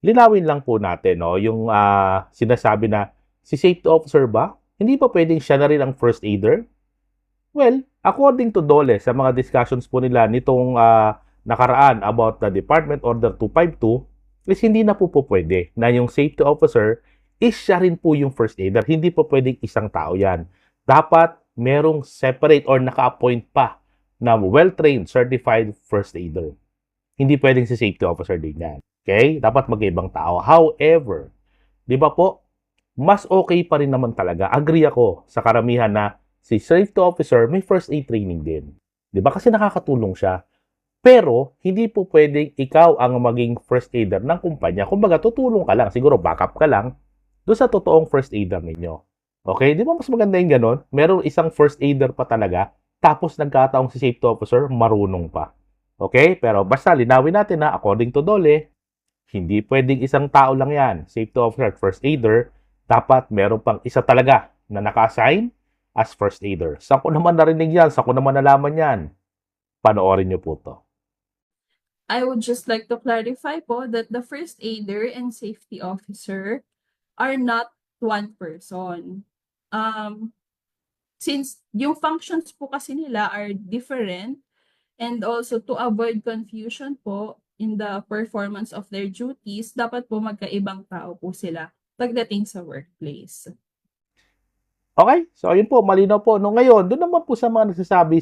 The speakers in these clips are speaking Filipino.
linawin lang po natin, no, yung sinasabi na si safety officer ba, hindi pa pwedeng siya na rin ang first aider? Well, according to DOLE, sa mga discussions po nila nitong nakaraan about the Department Order 252, is hindi na po pwede na yung safety officer is siya rin po yung first aider. Hindi po pwedeng isang tao yan. Dapat merong separate or naka-appoint pa na well-trained, certified first aider. Hindi pwedeng si safety officer din yan. Okay? Dapat mag-ibang tao. However, di ba po, mas okay pa rin naman talaga. Agree ako sa karamihan na si safety officer may first aid training din. Di ba? Kasi nakakatulong siya. Pero, hindi po pwedeng ikaw ang maging first aider ng kumpanya. Kumbaga, tutulong ka lang. Siguro, backup ka lang doon sa totoong first aider ninyo. Okay? Di ba mas maganda yung ganon? Meron isang first aider pa talaga, tapos nagkataong si safety officer, marunong pa. Okay? Pero basta linawin natin na according to DOLE, hindi pwedeng isang tao lang yan. Safety officer at first aider, dapat meron pang isa talaga na naka-assign as first aider. Saan ko naman narinig yan? Saan ko naman nalaman yan? Panoorin nyo po to. I would just like to clarify po that the first aider and safety officer are not one person. Since yung functions po kasi nila are different, and also to avoid confusion po in the performance of their duties, dapat po magkaibang tao po sila pagdating sa workplace. Okay? So, ayun po, malinaw po. No, ngayon, doon naman po sa mga nagsasabi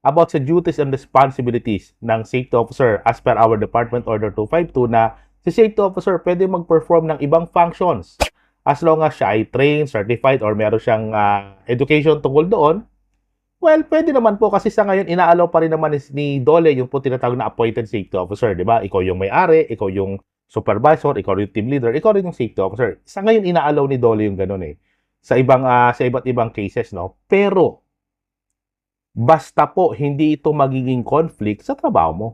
about sa duties and responsibilities ng safety officer as per our Department Order 252 na si safety officer pwede mag-perform ng ibang functions as long as siya ay trained, certified, or meron siyang education tungkol doon. Well, pwede naman po kasi sa ngayon, inaalaw pa rin naman ni DOLE yung po tinatawag na appointed safety officer, di ba? Ikaw yung may-ari, ikaw yung supervisor, ikaw yung team leader, ikaw rin yung safety officer. Sa ngayon, inaalaw ni DOLE yung ganun eh. Sa iba't ibang cases, no? Pero, basta po hindi ito magiging conflict sa trabaho mo.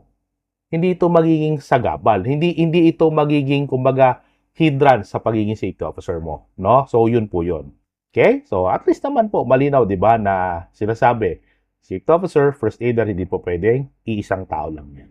Hindi ito magiging sagabal. Hindi ito magiging, kumbaga, hindrance sa pagiging safety officer mo, no? So, yun po yun. Okay? So, at least naman po, malinaw, di ba, na sinasabi, safety officer, first aider, hindi po pwedeng iisang tao lang yan.